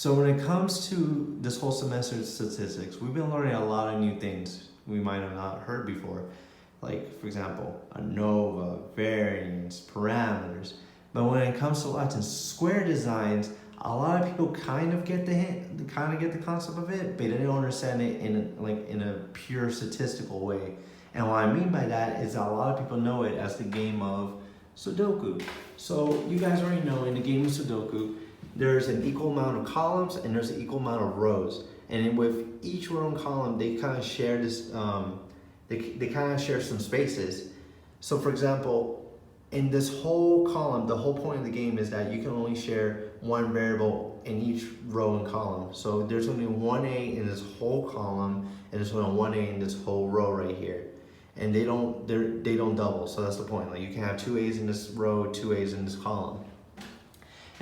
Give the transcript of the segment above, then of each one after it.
So when it comes to this whole semester of statistics, we've been learning a lot of new things we might have not heard before. Like, for example, ANOVA, variance, parameters. But when it comes to Latin square designs, a lot of people kind of get the hint, kind of get the concept of it, but they don't understand it in a pure statistical way. And what I mean by that is that a lot of people know it as the game of Sudoku. So you guys already know in the game of Sudoku, there's an equal amount of columns and there's an equal amount of rows. And with each row and column, they kind of share this. They kind of share some spaces. So for example, in this whole column, the whole point of the game is that you can only share one variable in each row and column. So there's only one A in this whole column, and there's only one A in this whole row right here. And they don't double. So that's the point. Like you can have two A's in this row, two A's in this column.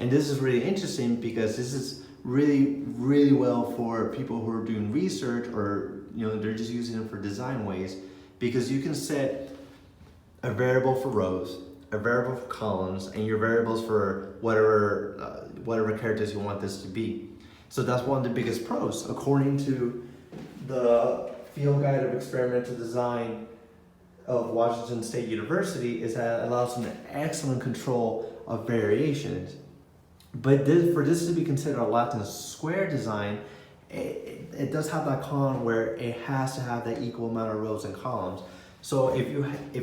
And this is really interesting because this is really well for people who are doing research, or they're just using it for design ways, because you can set a variable for rows, a variable for columns, and your variables for whatever characters you want this to be. So that's one of the biggest pros, according to the Field Guide of Experimental Design of Washington State University, is that it allows an excellent control of variations. But for this to be considered a Latin square design, it does have that con where it has to have that equal amount of rows and columns. So if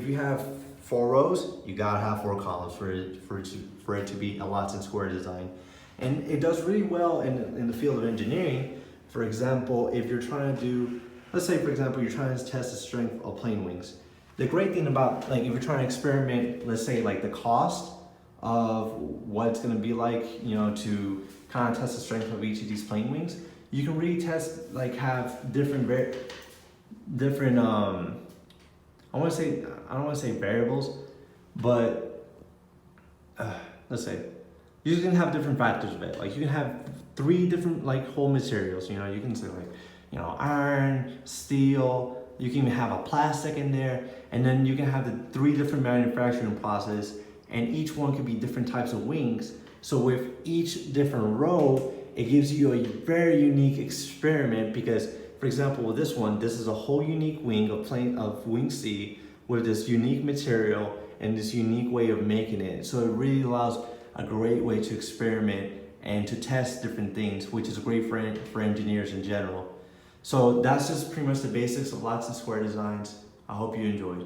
you have 4 rows, you gotta have 4 columns for it to be a Latin square design. And it does really well in the field of engineering. For example, if you're trying to do, let's say for example, you're trying to test the strength of plane wings. The great thing about, like, if you're trying to experiment, let's say like the cost of what it's going to be like, to kind of test the strength of each of these plane wings, you can really test, like, have different I don't want to say variables, but let's say you can have different factors of it. Like you can have 3 different whole materials. You can say iron, steel. You can even have a plastic in there, and then you can have the 3 different manufacturing processes. And each one could be different types of wings. So with each different row, it gives you a very unique experiment, because, for example, with this one, this is a whole unique wing of wing C with this unique material and this unique way of making it. So it really allows a great way to experiment and to test different things, which is great for engineers in general. So that's just pretty much the basics of Latin square designs. I hope you enjoyed.